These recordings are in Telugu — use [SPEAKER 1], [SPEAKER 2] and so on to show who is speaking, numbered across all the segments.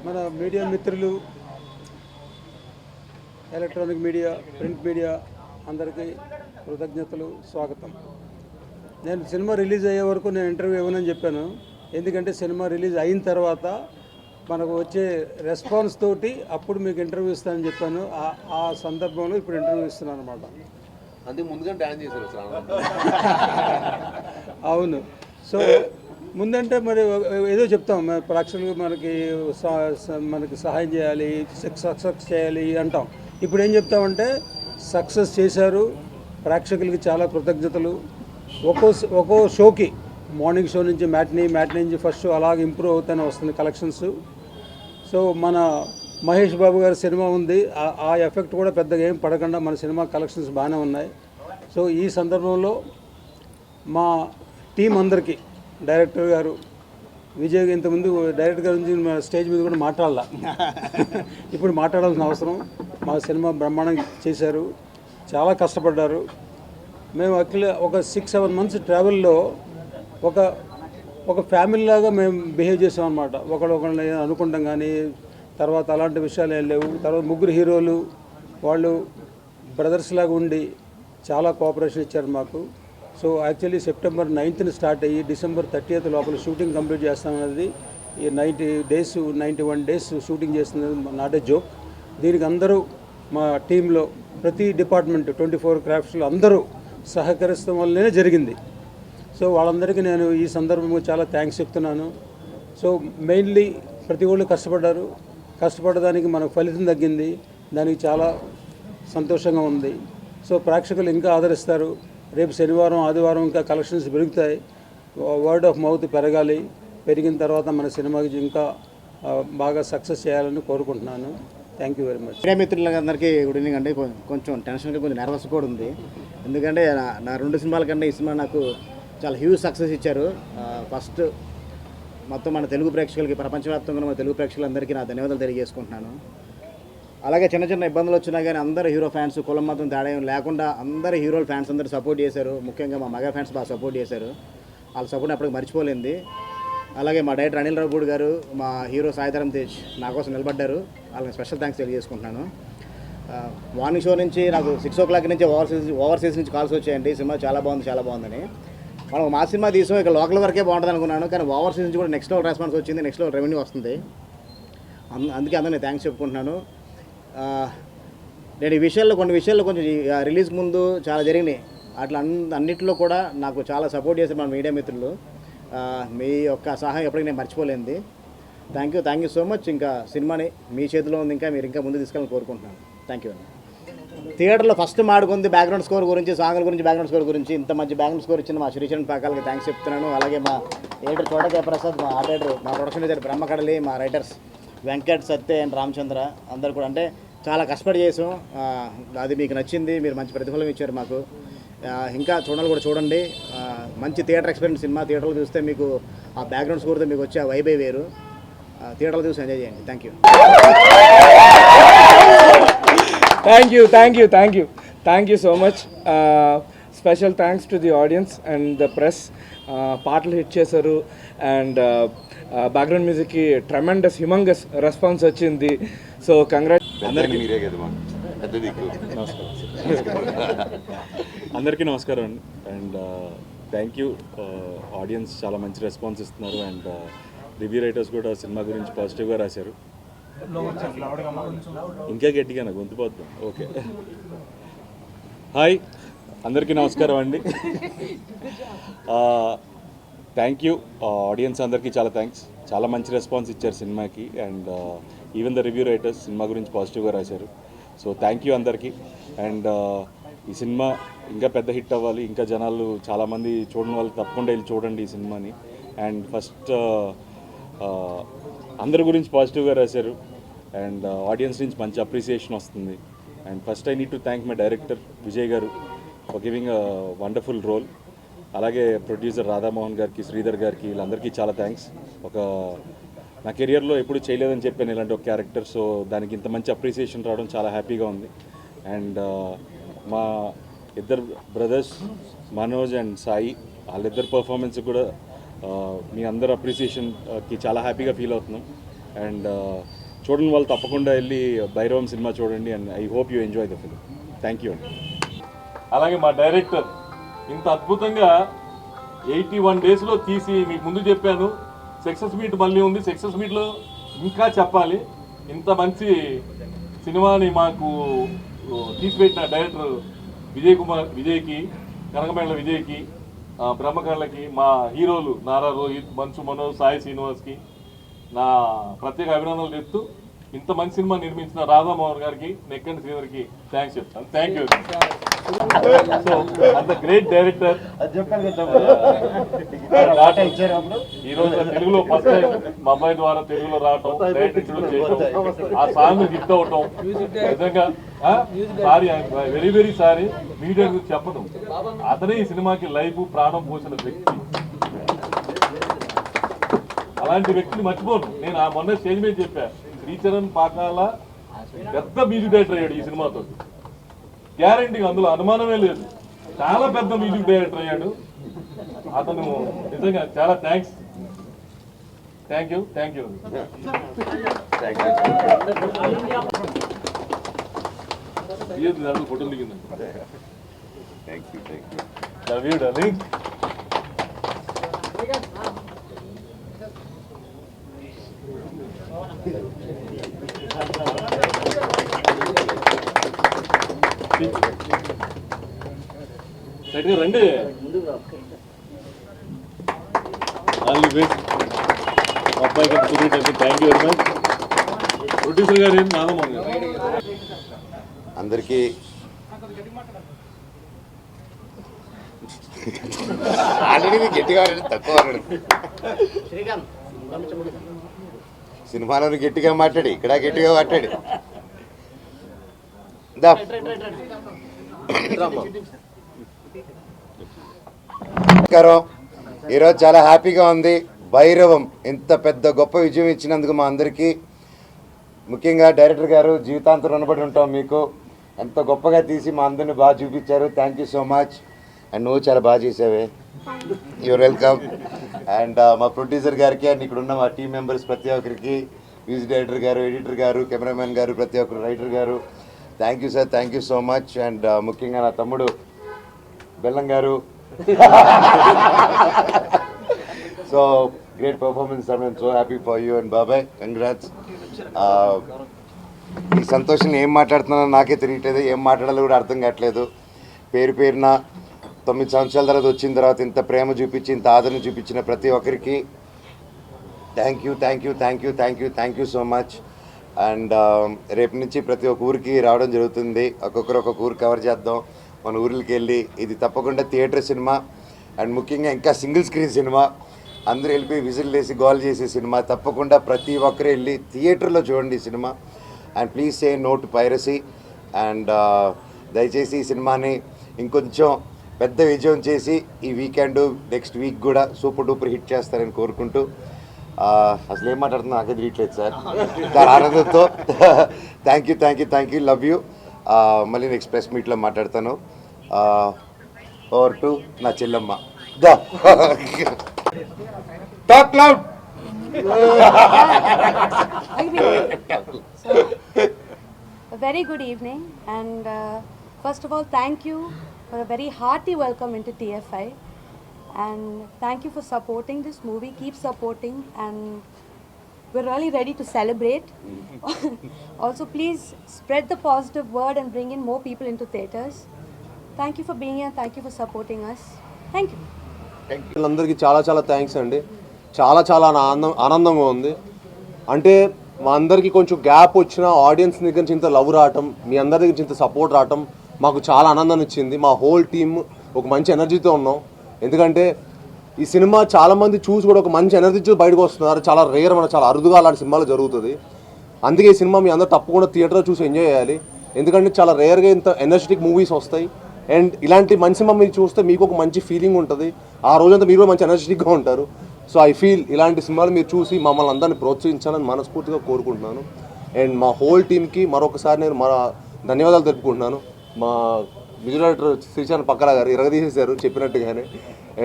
[SPEAKER 1] మన మీడియా మిత్రులు, ఎలక్ట్రానిక్ మీడియా, ప్రింట్ మీడియా అందరికీ కృతజ్ఞతలు, స్వాగతం. నేను సినిమా రిలీజ్ అయ్యే వరకు నేను ఇంటర్వ్యూ ఇవ్వనని చెప్పాను. ఎందుకంటే సినిమా రిలీజ్ అయిన తర్వాత మనకు వచ్చే రెస్పాన్స్ తోటి అప్పుడు మీకు ఇంటర్వ్యూ ఇస్తానని చెప్పాను. ఆ సందర్భంలో ఇప్పుడు ఇంటర్వ్యూ ఇస్తున్నాను అనమాట.
[SPEAKER 2] అందుకు ముందుగా డ్యాన్స్ చేశారు.
[SPEAKER 1] అవును. సో ముందంటే మరి ఏదో చెప్తాం, ప్రేక్షకులకు మనకి సహాయం చేయాలి, సక్సెస్ చేయాలి అంటాం. ఇప్పుడు ఏం చెప్తామంటే సక్సెస్ చేశారు, ప్రేక్షకులకి చాలా కృతజ్ఞతలు. ఒక్కో షోకి మార్నింగ్ షో నుంచి మ్యాట్నీ నుంచి ఫస్ట్ షో అలాగే ఇంప్రూవ్ అవుతూనే వస్తుంది కలెక్షన్స్. సో మన మహేష్ బాబు గారి సినిమా ఉంది, ఆ ఎఫెక్ట్ కూడా పెద్దగా ఏం పడకుండా మన సినిమా కలెక్షన్స్ బాగానే ఉన్నాయి. సో ఈ సందర్భంలో మా టీం అందరికీ, డైరెక్టర్ గారు విజయ్, ఇంతకుముందు డైరెక్టర్ గారి గురించి స్టేజ్ మీద కూడా మాట్లాడాల, ఇప్పుడు మాట్లాడాల్సిన అవసరం. మా సినిమా బ్రహ్మాండంగా చేశారు, చాలా కష్టపడ్డారు. మేము ఒక 6-7 మంత్స్ ట్రావెల్లో ఒక ఫ్యామిలీ లాగా మేము బిహేవ్ చేసామన్నమాట. ఒకళ్ళని అనుకుంటాం కానీ తర్వాత అలాంటి విషయాలు ఏం లేవు. తర్వాత ముగ్గురు హీరోలు వాళ్ళు బ్రదర్స్ లాగా ఉండి చాలా కోఆపరేషన్ ఇచ్చారు మాకు. So actually September 9th start అయ్యి December 30th లోపల షూటింగ్ కంప్లీట్ చేస్తామన్నది. ఈ 91 days షూటింగ్ చేస్తున్నది నాట్ ఏ జోక్. దీనికి అందరూ మా టీంలో ప్రతి డిపార్ట్మెంట్ 24 క్రాఫ్ట్స్లో అందరూ సహకరిస్తాం వల్లనే జరిగింది. సో వాళ్ళందరికీ నేను ఈ సందర్భంగా చాలా థ్యాంక్స్ చెప్తున్నాను. సో మెయిన్లీ ప్రతి ఒళ్ళు కష్టపడడానికి మనకు ఫలితం తగ్గింది, దానికి చాలా సంతోషంగా ఉంది. సో ప్రేక్షకులు ఇంకా ఆదరిస్తారు. రేపు శనివారం ఆదివారం ఇంకా కలెక్షన్స్ పెరుగుతాయి, వర్డ్ ఆఫ్ మౌత్ పెరగాలి. పెరిగిన తర్వాత మన సినిమాకి ఇంకా బాగా సక్సెస్ చేయాలని కోరుకుంటున్నాను. Thank you very much.
[SPEAKER 3] Media మిత్రులందరికీ గుడ్ ఈవినింగ్ అండి. కొంచెం టెన్షన్గా కొంచెం నర్వస్ కూడా ఉంది, ఎందుకంటే నా 2 సినిమాల కన్నా ఈ సినిమా నాకు చాలా హ్యూజ్ సక్సెస్ ఇచ్చారు. ఫస్ట్ మొత్తం మన తెలుగు ప్రేక్షకులకి, ప్రపంచవ్యాప్తంగా మన తెలుగు ప్రేక్షకులందరికీ నా ధన్యవాదాలు తెలియజేసుకుంటున్నాను. అలాగే చిన్న ఇబ్బందులు వచ్చినా కానీ అందరు హీరో ఫ్యాన్స్ కులం మతం తేడా లేకుండా అందరు హీరోల ఫ్యాన్స్ అందరూ సపోర్ట్ చేశారు. ముఖ్యంగా మా మగ ఫ్యాన్స్ బాగా సపోర్ట్ చేశారు. వాళ్ళ సపోర్ట్ అప్పటికి మర్చిపోలేంది. అలాగే మా డైరెక్టర్ అనిల్ రావుపూడి గారు, మా హీరో సాయిధరం తేజ్ నా కోసం నిలబడ్డారు. వాళ్ళకి స్పెషల్ థ్యాంక్స్ తెలియజేసుకుంటున్నాను. మార్నింగ్ షో నుంచి నాకు 6 o'clock నుంచి ఓవర్సీస్ నుంచి కాల్స్ వచ్చాయండి, సినిమా చాలా బాగుందని. మనం మా సినిమా తీసాం, ఇక లోకల్ వరకే బాగుంటుంది అనుకున్నాను, కానీ ఓవర్సీస్ నుంచి కూడా నెక్స్ట్ లెవెల్ రెస్పాన్స్ వచ్చింది, నెక్స్ట్ లెవెల్ రెవెన్యూ వస్తుంది. అందుకే అందరూ థ్యాంక్స్ చెప్పుకుంటున్నాను. నేను కొన్ని విషయాల్లో కొంచెం రిలీజ్ ముందు చాలా జరిగినాయి, అట్లా అన్నింటిలో కూడా నాకు చాలా సపోర్ట్ చేశారు మన మీడియా మిత్రులు. మీ యొక్క సహాయం ఎప్పటికీ నేను మర్చిపోలేంది. Thank you so much. ఇంకా సినిమాని మీ చేతిలో ఉంది, మీరు ఇంకా ముందు తీసుకెళ్ళాలని కోరుకుంటున్నాను. థ్యాంక్ యూ అండి. థియేటర్లో ఫస్ట్ మాడుకుంది బ్యాక్గ్రౌండ్ స్కోర్ గురించి, సాంగ్ల గురించి, బ్యాక్గ్రౌండ్ స్కోర్ గురించి. ఇంత మంచి బ్యాక్గ్రౌండ్ స్కోర్ ఇచ్చిన మా శ్రీచరణ్ పాకాలకి థ్యాంక్స్ చెప్తున్నాను. అలాగే మా ఎడిటర్ చోటకే ప్రసాద్, మా ఆర్ట్ డైరెక్టర్, మా ప్రొడక్షన్ డైరెక్టర్ బ్రహ్మకడలి, మా writers Venkat, Satya and Ramachandra అందరు కూడా అంటే చాలా కష్టపడి చేసాం. అది మీకు నచ్చింది, మీరు మంచి ప్రతిఫలం ఇచ్చారు మాకు. ఇంకా చూడండి. మంచి థియేటర్ ఎక్స్పీరియన్స్ సినిమా. థియేటర్లో చూస్తే మీకు ఆ బ్యాక్గ్రౌండ్ స్కోర్తో మీకు వచ్చే ఆ వైబే వేరు. థియేటర్లో చూసి ఎంజాయ్ చేయండి. Thank
[SPEAKER 4] you so much. Special thanks to the audience and the press. పాటలు హిట్ చేశారు అండ్ బ్యాక్గ్రౌండ్ మ్యూజిక్కి ట్రెమెండస్ హ్యూమంగస్ రెస్పాన్స్ వచ్చింది. సో అందరికీ నమస్కారం అండి. And thank you. ఆడియన్స్ చాలా మంచి రెస్పాన్స్ ఇస్తున్నారు అండ్ రివ్యూ రైటర్స్ కూడా సినిమా గురించి పాజిటివ్గా రాశారు. ఇంకా గట్టిగా నాకు గొంతుపోతుంది. ఓకే, హాయ్ అందరికీ నమస్కారం అండి. థ్యాంక్ యూ ఆడియన్స్ అందరికీ చాలా థ్యాంక్స్. చాలా మంచి రెస్పాన్స్ ఇచ్చారు సినిమాకి and even the review writers cinema గురించి పాజిటివ్గా రాశారు. సో థ్యాంక్ యూ అందరికీ. అండ్ ఈ సినిమా ఇంకా పెద్ద హిట్ అవ్వాలి, ఇంకా జనాలు చాలామంది చూడని వాళ్ళు తప్పకుండా వెళ్ళి చూడండి ఈ సినిమాని. అండ్ ఫస్ట్ అందరి గురించి పాజిటివ్గా రాశారు అండ్ ఆడియన్స్ నుంచి మంచి అప్రిసియేషన్ వస్తుంది. And first I need to thank my director Vijay గారు for giving a wonderful role. అలాగే ప్రొడ్యూసర్ రాధామోహన్ గారికి, శ్రీధర్ గారికి, వీళ్ళందరికీ చాలా థ్యాంక్స్. నా కెరియర్లో ఎప్పుడు చేయలేదని చెప్పాను ఇలాంటి ఒక క్యారెక్టర్. సో దానికి ఇంత మంచి అప్రిసియేషన్ రావడం చాలా హ్యాపీగా ఉంది. అండ్ మా ఇద్దరు బ్రదర్స్ మనోజ్ అండ్ సాయి, వాళ్ళిద్దరు పర్ఫార్మెన్స్ కూడా మీ అందరు అప్రిసియేషన్కి చాలా హ్యాపీగా ఫీల్ అవుతున్నాం. అండ్ చూడని వాళ్ళు తప్పకుండా వెళ్ళి భైరవం సినిమా చూడండి. And I hope you enjoy the film. Thank you అండి.
[SPEAKER 5] అలాగే మా డైరెక్టర్ ఇంత అద్భుతంగా 81 డేస్లో తీసి మీకు ముందు చెప్పాను. సక్సెస్ మీట్ మళ్ళీ ఉంది. సక్సెస్ మీట్లో ఇంకా చెప్పాలి. ఇంత మంచి సినిమాని మాకు తీసిపెట్టిన డైరెక్టర్ విజయ్కి, కనకమేళ విజయ్కి, బ్రహ్మకళ్ళకి, మా హీరోలు నారా రోహిత్, మంచు మనోజ్, సాయి శ్రీనివాస్కి నా ప్రత్యేక అభినందనలు చెప్తూ ఇంత మంచి సినిమా నిర్మించిన రాధామోహన్ గారికి, నెక్కంటి శ్రీధర్కి థ్యాంక్స్ చెప్తాను. Thank you. సో అంత గ్రేట్ డైరెక్టర్ ఈరోజు తెలుగులో ఫస్ట్ టైం మా అబ్బాయి ద్వారా తెలుగులో రావటం, డైరెక్టర్ చేయటం, ఆ సాంగ్ హిట్ అవటం నిజంగా sorry, very very sorry. Media గురించి చెప్పడం, అతనే ఈ సినిమాకి లైఫ్ ప్రాణం పోసిన వ్యక్తి. అలాంటి వ్యక్తిని మర్చిపోను నేను. ఆ మొన్న స్టేజ్ మీద చెప్పా, శ్రీచరణ్ పాకాల పెద్ద మ్యూజిక్ డైరెక్టర్ అయ్యాడు ఈ సినిమాతో, గ్యారంటీ, అందులో అనుమానమే లేదు. చాలా పెద్ద మ్యూజిక్ డైరెక్టర్ అయ్యాడు అతను. నిజంగా చాలా thanks. Thank you. Thank you. Photo దిగిందండి. Love you darling. రండి. అబ్బాయి గారు కుదిరేటండి. Thank you very much. Producer గారు ఏంటి నాదమోహన్ గారు.
[SPEAKER 6] అందరికీ ఆల్రెడీ గట్టిగా తక్కువ సినిమాలో గట్టిగా మాట్లాడి, ఇక్కడ గట్టిగా మాట్లాడి. నమస్కారం. ఈరోజు చాలా హ్యాపీగా ఉంది. భైరవం ఇంత పెద్ద గొప్ప విజయం ఇచ్చినందుకు మా అందరికీ, ముఖ్యంగా డైరెక్టర్ గారు జీవితాంతం రుణపడి ఉంటాం మీకు. ఎంత గొప్పగా తీసి మా అందరిని బాగా చూపించారు. Thank you so much. And నువ్వు చాలా బాగా చేసావే. Your welcome. అండ్ మా ప్రొడ్యూసర్ గారికి, అండ్ ఇక్కడ ఉన్న మా టీం మెంబర్స్ ప్రతి ఒక్కరికి, మ్యూజిక్ డైరెక్టర్ గారు, ఎడిటర్ గారు, కెమెరామెన్ గారు, ప్రతి ఒక్కరు, రైటర్ గారు, thank you sir. Thank you so much. And ముఖ్యంగా నా తమ్ముడు బెల్లం గారు. So great performance sir. I'm so happy for you and బాబాయ్, కంగ్రాట్స్. ఈ సంతోషం ఏం మాట్లాడుతున్నానో నాకే తెలియట్లేదు, ఏం మాట్లాడాలో కూడా అర్థం కావట్లేదు. పేరు పేరున 9 సంవత్సరాల తర్వాత వచ్చిన తర్వాత ఇంత ప్రేమ చూపించి, ఇంత ఆదరణ చూపించిన ప్రతి ఒక్కరికి thank you, thank you, thank you, thank you, thank you so much. And రేపు నుంచి ప్రతి ఒక్క ఊరికి రావడం జరుగుతుంది. ఒక్కొక్కరు ఒక్కొక్క ఊరు కవర్ చేద్దాం. మన ఊరికి వెళ్ళి, ఇది తప్పకుండా థియేటర్ సినిమా, అండ్ ముఖ్యంగా ఇంకా సింగిల్ స్క్రీన్ సినిమా. అందరూ వెళ్ళిపోయి విజిల్ వేసి గోల్ చేసే సినిమా. తప్పకుండా ప్రతి ఒక్కరు వెళ్ళి థియేటర్లో చూడండి ఈ సినిమా. And please say no to piracy. And దయచేసి ఈ సినిమాని ఇంకొంచెం పెద్ద విజయం చేసి ఈ వీకెండ్, నెక్స్ట్ వీక్ కూడా సూపర్ డూపర్ హిట్ చేస్తారని కోరుకుంటూ, అసలు ఏం మాట్లాడుతున్నా నాకే తెలియట్లేదు సార్. దాని ఆనందంతో thank you, thank you, thank you, love you. మళ్ళీ నెక్స్ట్ ప్రెస్ మీట్లో మాట్లాడతాను. ఓవర్ టు నా చెల్లమ్మ. The talk loud.
[SPEAKER 7] So, a very good evening, and first of all, thank you for a very hearty welcome into TFI, and thank you for supporting this movie. Keep supporting, and we're really ready to celebrate. Also, please spread the positive word and bring in more people into theatres. Thank you for being here. Thank you for supporting us. Thank you.
[SPEAKER 8] అందరికీ చాలా చాలా థ్యాంక్స్ అండి. చాలా చాలా ఆనందంగా ఉంది. అంటే మా అందరికీ కొంచెం గ్యాప్ వచ్చిన ఆడియన్స్ దగ్గర నుంచి ఇంత లవ్ రావటం, మీ అందరి దగ్గర నుంచి ఇంత సపోర్ట్ రావటం మాకు చాలా ఆనందాన్ని ఇచ్చింది. మా హోల్ టీమ్ ఒక మంచి ఎనర్జీతో ఉన్నాం. ఎందుకంటే ఈ సినిమా చాలామంది చూసి కూడా ఒక మంచి ఎనర్జీతో బయటకు వస్తున్నారు. చాలా రేర్, మన చాలా అరుదుగా అలాంటి సినిమాలు జరుగుతుంది. అందుకే ఈ సినిమా మీ అందరూ తప్పకుండా థియేటర్లో చూసి ఎంజాయ్ చేయాలి. ఎందుకంటే చాలా రేర్గా ఇంత ఎనర్జెటిక్ మూవీస్ వస్తాయి. అండ్ ఇలాంటి మంచి సినిమా మీరు చూస్తే మీకు ఒక మంచి ఫీలింగ్ ఉంటుంది. ఆ రోజంతా మీరు కూడా మంచి ఎనర్జెటిక్గా ఉంటారు. సో ఐ ఫీల్ ఇలాంటి సినిమాలు మీరు చూసి మమ్మల్ని అందరినీ ప్రోత్సహించాలని మనస్ఫూర్తిగా కోరుకుంటున్నాను. అండ్ మా హోల్ టీమ్కి మరొకసారి నేను ధన్యవాదాలు తెలుపుకుంటున్నాను. మా మ్యూజిక్ డైరెక్టర్ శ్రీచరణ్ పక్కల గారు ఇరగదీసేశారు చెప్పినట్టుగానే.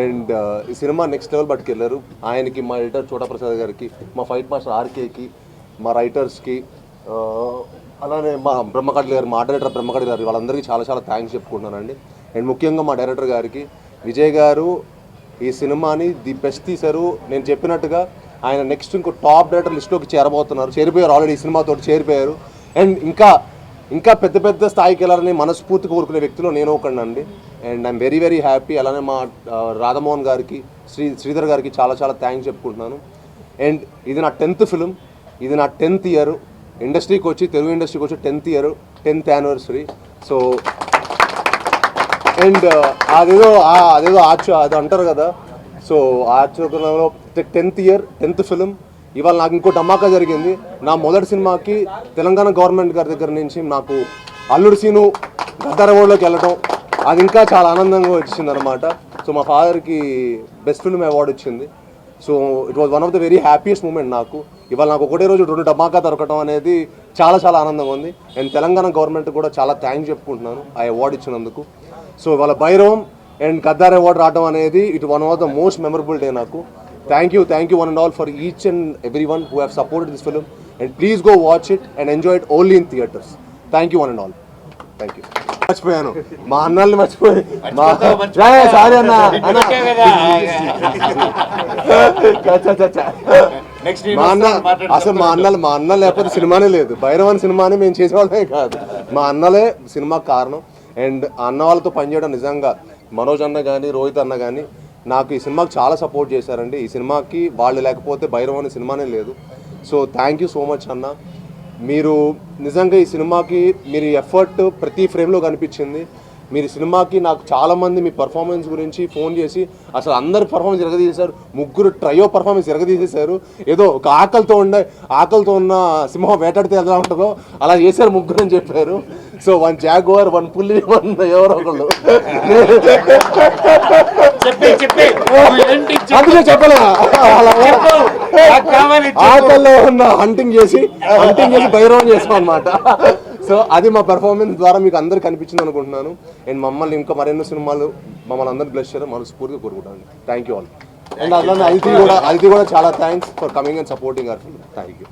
[SPEAKER 8] అండ్ ఈ సినిమా నెక్స్ట్ లెవెల్ పట్టుకెళ్ళారు. ఆయనకి, మా ఎడిటర్ చోటా ప్రసాద్ గారికి, మా ఫైట్ మాస్టర్ ఆర్కేకి, మా రైటర్స్కి, అలానే మా బ్రహ్మకడ్లి గారు, మా డైరెక్టర్ బ్రహ్మకడ్లి గారు, వాళ్ళందరికీ చాలా చాలా థ్యాంక్స్ చెప్పుకుంటున్నానండి. అండ్ ముఖ్యంగా మా డైరెక్టర్ గారికి, విజయ్ గారు ఈ సినిమాని ది బెస్ట్ తీశారు. నేను చెప్పినట్టుగా ఆయన నెక్స్ట్ ఇంకో టాప్ డైరెక్టర్ లిస్ట్లోకి చేరిపోయారు, ఆల్రెడీ ఈ సినిమాతో చేరిపోయారు. అండ్ ఇంకా పెద్ద పెద్ద స్థాయికి వెళ్ళాలని మనస్ఫూర్తి కోరుకునే వ్యక్తిలో నేను ఒకనండి. And I'm very very happy. అలానే మా రాధామోహన్ గారికి, శ్రీధర్ గారికి చాలా చాలా థ్యాంక్స్ చెప్పుకుంటున్నాను. అండ్ ఇది నా 10th ఫిలిం, ఇది నా 10th ఇయర్ ఇండస్ట్రీకి వచ్చి, తెలుగు ఇండస్ట్రీకి వచ్చి 10th year, 10th anniversary. So and అదేదో అది అంటారు కదా, సో ఆచరణలో 10th ఇయర్ 10th ఫిలిం. ఇవాళ నాకు ఇంకో ధమాకా జరిగింది. నా మొదటి సినిమాకి తెలంగాణ గవర్నమెంట్ గారి దగ్గర నుంచి నాకు అల్లుడు సీను గద్దర్ అవార్డులోకి వెళ్ళటం, అది ఇంకా చాలా ఆనందంగా వచ్చింది అనమాట. సో మా ఫాదర్కి బెస్ట్ ఫిల్మ్ అవార్డు వచ్చింది. So it was one of the very happiest moment నాకు. ఇవాళ నాకు ఒకటే రోజు 2 ధమాకా దొరకటం అనేది చాలా చాలా ఆనందంగా ఉంది. అండ్ తెలంగాణ గవర్నమెంట్ కూడా చాలా థ్యాంక్స్ చెప్పుకుంటున్నాను ఆ అవార్డు ఇచ్చినందుకు. సో ఇవాళ భైరవం అండ్ గద్దార్ అవార్డు రావడం అనేది it one of the most memorable day నాకు. Thank you one and all for each and every one who have supported this film. And please go watch it and enjoy it only in theatres. Thank you one and all. Thank you. మర్చిపోయాను మా అన్నల్ని, మర్చిపోయి సారీ అన్న మా అన్న అసలు మా అన్న లేకపోతే సినిమానే లేదు. భైరవన్ సినిమాని మేము చేసేవాళ్ళమే కాదు, మా అన్నలే సినిమాకి కారణం. అండ్ అన్న వాళ్ళతో పనిచేయడం నిజంగా మనోజ్ అన్న కానీ, రోహిత్ అన్న కానీ నాకు ఈ సినిమాకి చాలా సపోర్ట్ చేశారండి. ఈ సినిమాకి వాళ్ళు లేకపోతే భైరవన్ సినిమానే లేదు. So thank you so much అన్న. మీరు నిజంగా ఈ సినిమాకి మీరు ఎఫర్ట్ ప్రతి ఫ్రేమ్లో కనిపించింది. మీరు సినిమాకి నాకు చాలామంది మీ పర్ఫార్మెన్స్ గురించి ఫోన్ చేసి అసలు అందరు పర్ఫార్మెన్స్ ఎరగదీసేశారు. 3 ట్రయో పర్ఫార్మెన్స్ ఎరగదీసేశారు. ఏదో ఒక ఆకలితో ఉన్న సింహం వేటాడితే ఎలా ఉంటుందో అలా చేశారు 3 అని చెప్పారు. సో 1 జాగ్వార్, 1 పుల్లి, 1 ఎవరో ఒకళ్ళు. అందుకే చెప్పలేదా, ఆకల్లో ఉన్న హంటింగ్ చేసి భైరవం చేసాం అనమాట. సో అది మా పెర్ఫార్మెన్స్ ద్వారా మీకు అందరు కనిపించింది అనుకుంటున్నాను. అండ్ మమ్మల్ని ఇంకా మరెన్నో సినిమాలు మమ్మల్ని అందరూ బ్లెస్ చేయడం మనస్ఫూర్తిగా కోరుకుంటాను. Thank you all. అండ్ అట్లానే అదితి కూడా చాలా thanks for coming and supporting hour film. Thank you.